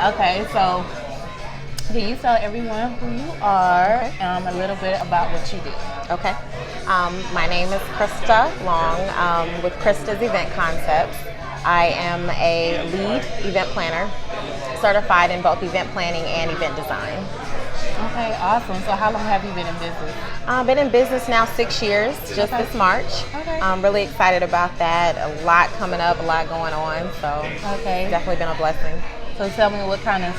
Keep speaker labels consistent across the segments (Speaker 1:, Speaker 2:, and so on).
Speaker 1: Okay, so can you tell everyone who you are, a little bit about what you do?
Speaker 2: Okay. My name is Krista Long with Krista's Event Koncepts. I am a lead event planner, certified in both event planning and event design.
Speaker 1: Okay, awesome. So how long have you been in business?
Speaker 2: I've been in business now 6 years, just this March.
Speaker 1: Okay.
Speaker 2: I'm really excited about that. A lot coming up, a lot going on. So
Speaker 1: Okay.
Speaker 2: it's definitely been a blessing.
Speaker 1: So tell me what kind of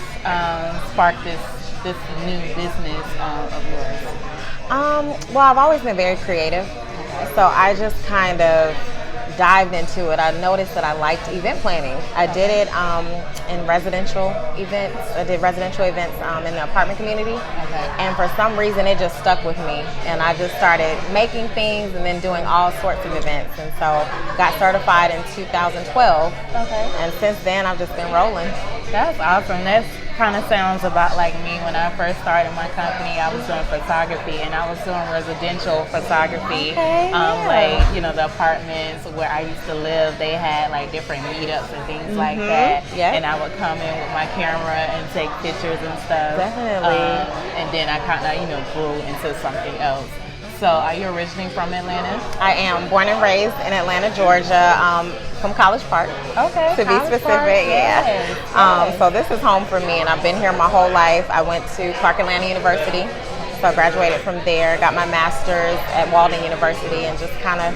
Speaker 1: sparked this new business of yours?
Speaker 2: Well, I've always been very creative. So I just kind of dived into it. I noticed that I liked event planning. I did it in residential events. I did residential events in the apartment community. And for some reason, it just stuck with me. And I just started making things and then doing all sorts of events. And so got certified in 2012. And since then, I've just been rolling.
Speaker 1: That's awesome. That kind of sounds about like me. When I first started my company, I was doing photography, and I was doing residential photography. Like, the apartments where I used to live, they had like different meetups and things like that. And I would come in with my camera and take pictures and stuff.
Speaker 2: Definitely.
Speaker 1: And then I kind of, grew into something else. So are you originally from Atlanta?
Speaker 2: I am born and raised in Atlanta, Georgia, from College Park.
Speaker 1: Okay.
Speaker 2: To be specific, So this is home for me, and I've been here my whole life. I went to Clark Atlanta University, so I graduated from there, got my master's at Walden University, and just kind of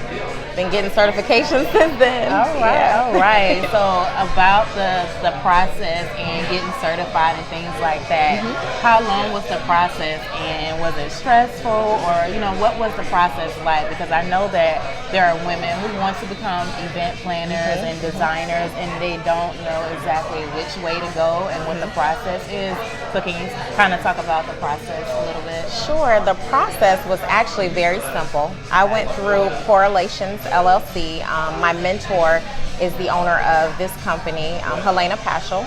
Speaker 2: been getting certifications since then.
Speaker 1: All right. So about the process and getting certified and things like that, how long was the process, and was it stressful, or what was the process like? Because I know that there are women who want to become event planners and designers, and they don't know exactly which way to go and what the process is. So can you kind of talk about the process a little bit?
Speaker 2: Sure. The process was actually very simple. I went through Correlations LLC. My mentor is the owner of this company, Helena Paschal,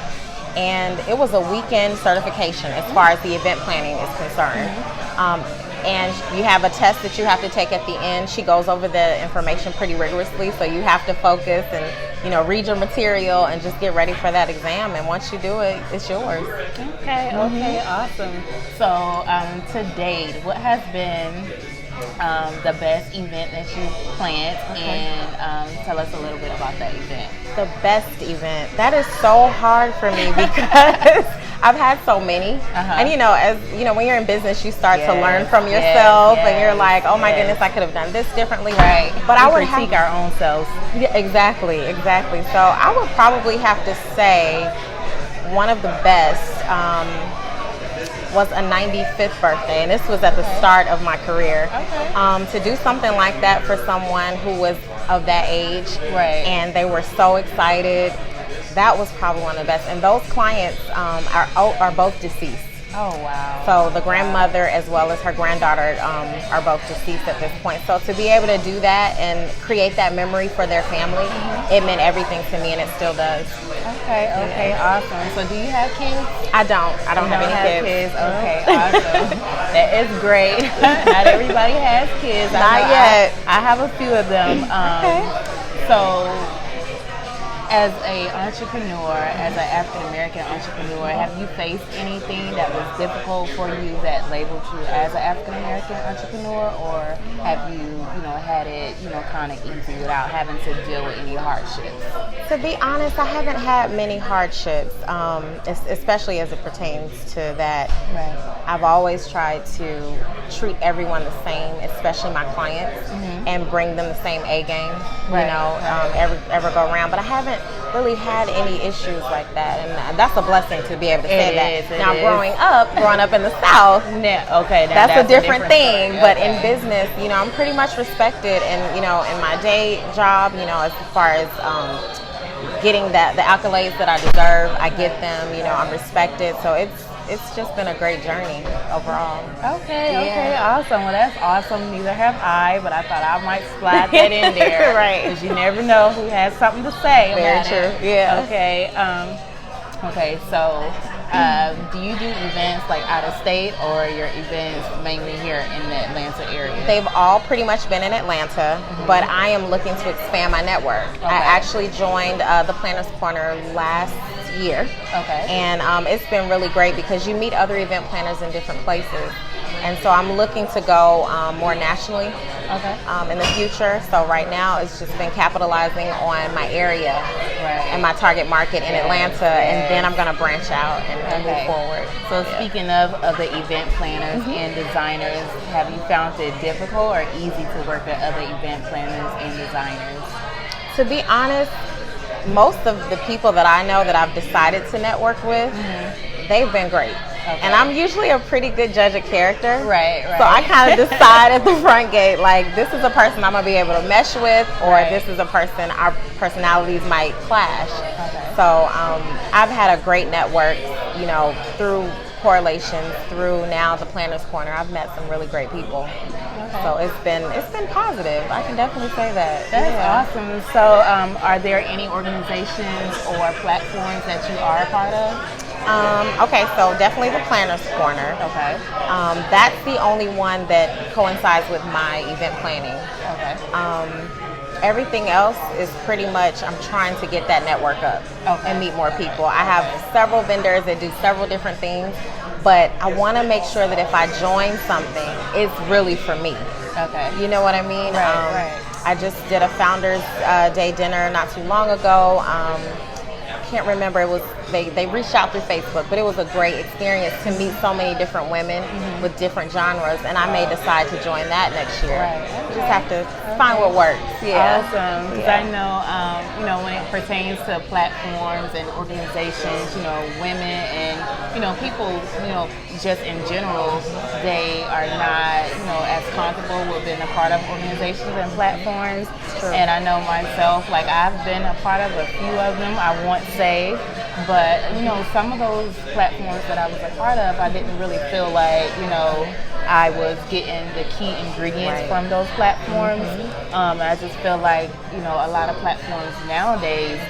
Speaker 2: and it was a weekend certification as far as the event planning is concerned. And you have a test that you have to take at the end. She goes over the information pretty rigorously, so you have to focus and read your material and just get ready for that exam. And once you do it, it's yours.
Speaker 1: Okay, awesome. So to date, what has been the best event that you've planned, and tell us a little bit about that event.
Speaker 2: The best event. That is so hard for me because I've had so many. And as when you're in business, you start to learn from yourself, and you're like, oh my goodness, I could have done this differently.
Speaker 1: Right.
Speaker 2: But I would
Speaker 1: critique our own selves.
Speaker 2: Yeah, exactly. So I would probably have to say one of the best was a 95th birthday, and this was at the start of my career. To do something like that for someone who was of that age, and they were so excited, that was probably one of the best. And those clients are both deceased.
Speaker 1: Oh, wow.
Speaker 2: So the grandmother as well as her granddaughter are both deceased at this point. So to be able to do that and create that memory for their family, it meant everything to me, and it still does.
Speaker 1: Okay, awesome. So do you have kids?
Speaker 2: I don't have any kids.
Speaker 1: Okay, awesome. That is great. Not everybody has kids.
Speaker 2: Not yet.
Speaker 1: I have a few of them. So as an entrepreneur, as an African-American entrepreneur, have you faced anything that was difficult for you that labeled you as an African-American entrepreneur, or have you, had it, kind of easy without having to deal with any hardships?
Speaker 2: To be honest, I haven't had many hardships, especially as it pertains to that. I've always tried to treat everyone the same, especially my clients, and bring them the same A game, ever go around. But I haven't really had any issues like that, and that's a blessing to be able to say that. Now, growing up in the South, that's a different thing. But in business, I'm pretty much respected, and in my day job, as far as getting the accolades that I deserve, I get them. I'm respected, so it's just been a great journey overall.
Speaker 1: Okay, awesome. Well, that's awesome. Neither have I, but I thought I might slide that in there. Because you never know who has something to say about it.
Speaker 2: Yeah.
Speaker 1: Okay, so do you do events like out of state, or your events mainly here in the Atlanta area?
Speaker 2: They've all pretty much been in Atlanta, but I am looking to expand my network. I actually joined the Planners Corner last year.
Speaker 1: Okay.
Speaker 2: And it's been really great because you meet other event planners in different places. And so I'm looking to go more nationally in the future. So right now it's just been capitalizing on my area and my target market in Atlanta, and then I'm going to branch out and move forward.
Speaker 1: So speaking of the event planners and designers, have you found it difficult or easy to work with other event planners and designers?
Speaker 2: To be honest, most of the people that I know that I've decided to network with, they've been great. And I'm usually a pretty good judge of character.
Speaker 1: Right.
Speaker 2: So I kind of decide at the front gate, like, this is a person I'm going to be able to mesh with, or this is a person our personalities might clash. So I've had a great network, you know, through correlations, through now the Planner's Corner. I've met some really great people. So it's been positive. I can definitely say that.
Speaker 1: That's awesome. So are there any organizations or platforms that you are a part of?
Speaker 2: Okay, so definitely the Planner's Corner.
Speaker 1: Okay.
Speaker 2: That's the only one that coincides with my event planning.
Speaker 1: Okay.
Speaker 2: Everything else is pretty much, I'm trying to get that network up and meet more people. I have several vendors that do several different things, but I want to make sure that if I join something, it's really for me.
Speaker 1: Okay.
Speaker 2: You know what I mean?
Speaker 1: Right.
Speaker 2: I just did a Founders Day dinner not too long ago. Can't remember, it was they reached out through Facebook, but it was a great experience to meet so many different women with different genres, and I may decide to join that next year. You just have to find what works.
Speaker 1: Awesome. Because I know, you know, when it pertains to platforms and organizations, you know, women and, you know, people, you know, just in general, they are not, you know, as comfortable with being a part of organizations and platforms. And I know myself, like, I've been a part of a few of them, I won't say, but, you know, some of those platforms that I was a part of, I didn't really feel like, you know, I was getting the key ingredients from those platforms. I just feel like, you know, a lot of platforms nowadays,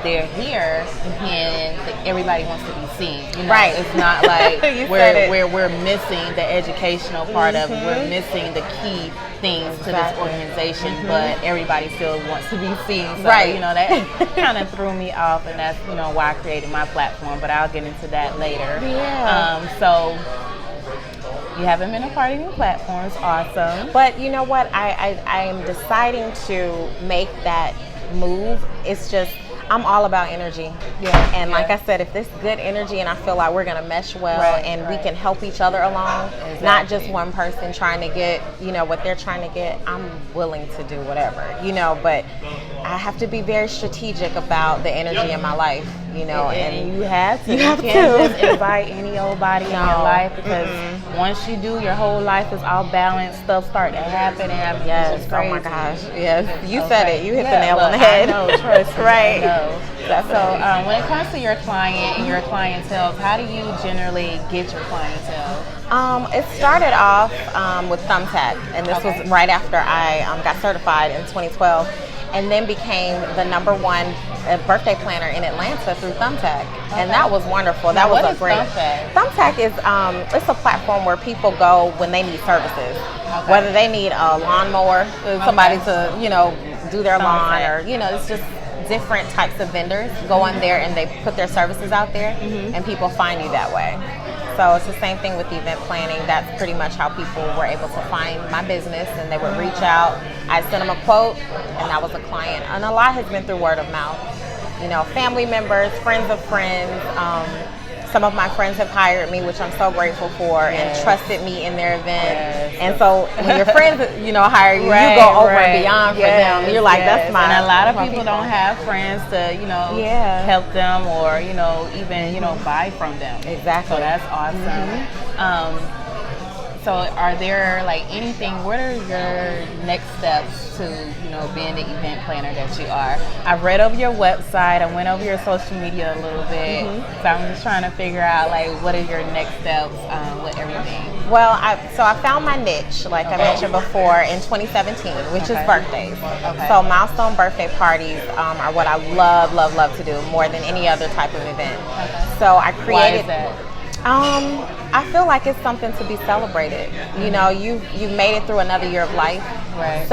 Speaker 1: they're here and everybody wants to be seen. You know? It's not like we're missing the educational part of it. We're missing the key things to this organization, but everybody still wants to be seen. So, you know, that kind of threw me off, and that's, you know, why I created my platform, but I'll get into that later. So you haven't been a part of any platforms. Awesome.
Speaker 2: But you know what? I am deciding to make that move. It's just, I'm all about energy. And like I said, if there's good energy and I feel like we're going to mesh well and we can help each other along, not just one person trying to get, you know, what they're trying to get, I'm willing to do whatever, you know, but I have to be very strategic about the energy in my life, you know. And
Speaker 1: you have to. You can't just invite any old body in your life, because once you do, your whole life is all balanced. Stuff start to happen, and
Speaker 2: oh my gosh, you said it. You hit the nail on the head.
Speaker 1: I know, trust me.
Speaker 2: Right.
Speaker 1: So when it comes to your client and your clientele, how do you generally get your clientele?
Speaker 2: It started off with Thumbtack, and this was right after I got certified in 2012. And then became the #1 birthday planner in Atlanta through Thumbtack, and that was wonderful. That was a great. Thumbtack is it's a platform where people go when they need services, whether they need a lawnmower, somebody to, you know, do their lawn, or, you know, it's just different types of vendors go on there and they put their services out there, and people find you that way. So it's the same thing with the event planning. That's pretty much how people were able to find my business, and they would reach out. I'd send them a quote, and that was a client. And a lot has been through word of mouth. You know, family members, friends of friends. Some of my friends have hired me, which I'm so grateful for, and trusted me in their event. And so when your friends, you know, hire you, you go over and beyond for them. You're like, that's my.
Speaker 1: And a lot of people don't have friends to, you know, help them, or, you know, even, you know, buy from them.
Speaker 2: Exactly.
Speaker 1: So that's awesome. So are there, like, anything, what are your next steps to, you know, being the event planner that you are? I've read over your website, I went over your social media a little bit, so I'm just trying to figure out, like, what are your next steps with everything?
Speaker 2: Well, I found my niche, like I mentioned before, in 2017, which is birthdays. So milestone birthday parties are what I love to do more than any other type of event. So I created.
Speaker 1: Why is that?
Speaker 2: I feel like it's something to be celebrated. You know, you've made it through another year of life.
Speaker 1: Right.
Speaker 2: So